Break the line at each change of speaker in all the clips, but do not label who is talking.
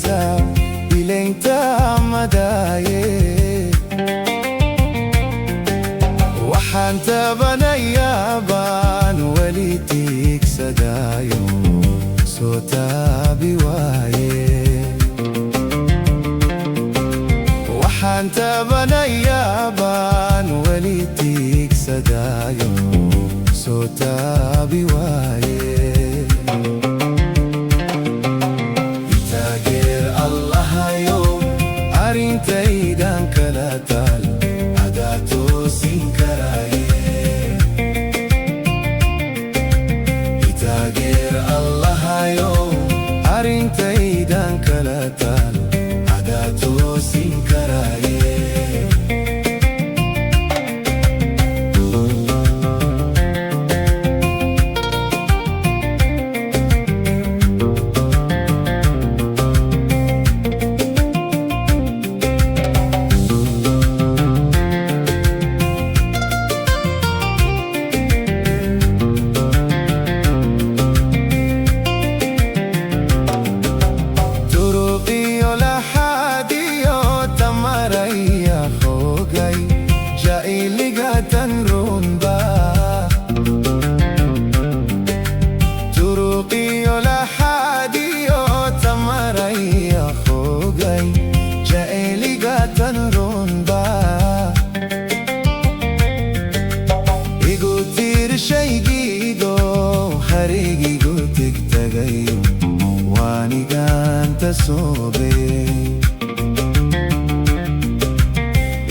sa ilenta madaye waxaan tabanayabaan weli tiigsadayo soo taabi waaye waxaan tabanayabaan weli tiigsadayo soo taabi waaye arintaydan kala taal adaa toosin karaaye itaageer allahayow arintaydan kala taal adaa toosin karaaye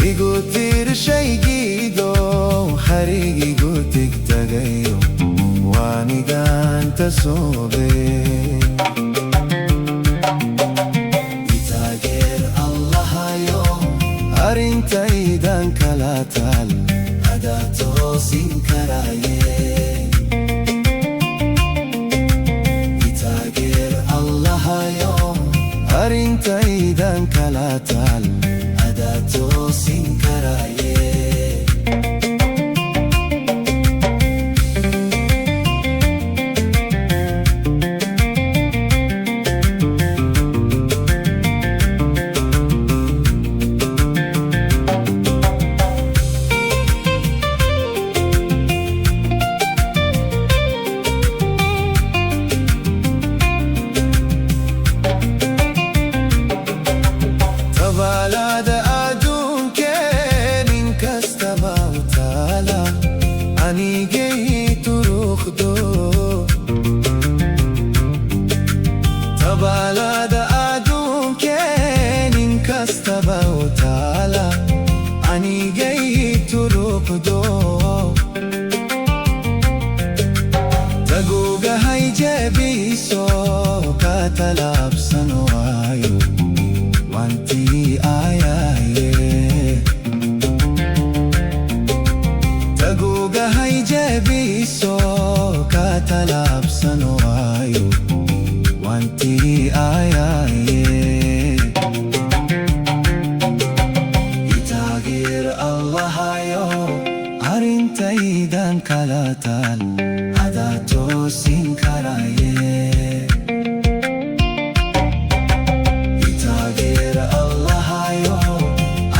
igu tir shaygiido harigigu tigtagayo waaniganta soobe itaageer allahayo arintaydan kala taal adaa toosin karaaye arintaydan kala taal adaa toosin karaaye tabalada adduunkeen inkastaba u taala anigay turuqdo tagugahay jebiso ka talaabsan waayo wantii ayaye tagugahay jebiso ka talaabsan waayo wantii ayaye itaageer allahayo arintaydan kala taal adaa toosin karaaye itaageer allahayo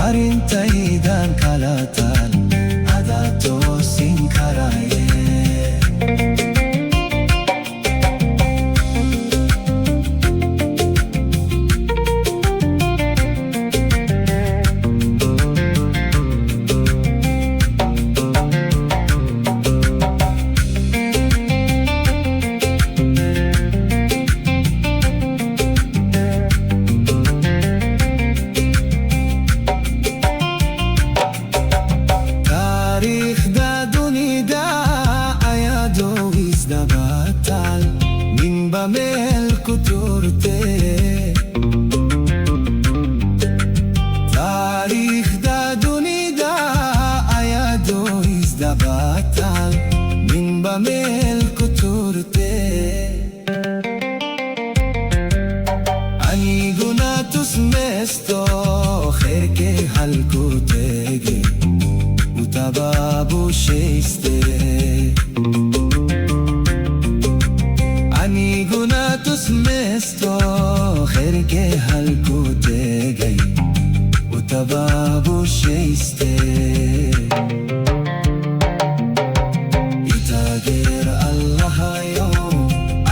arintaydan kala taal adaa toosin karaaye meel ku turte taariikhda dunida ayadoo isdabatal ninba meel ku turte aniguna tusmeesto khayrke halku tege utababushayste aniguna tusmeesto khayrke hayo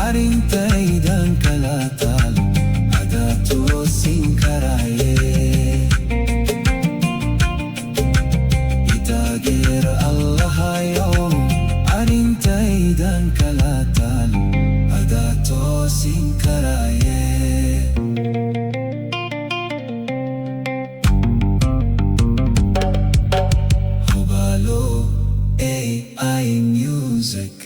arintaydan kala taal ada toosin karaye itaageer allahayo arintaydan kala taal ada toosin karaye Hubalo AI Music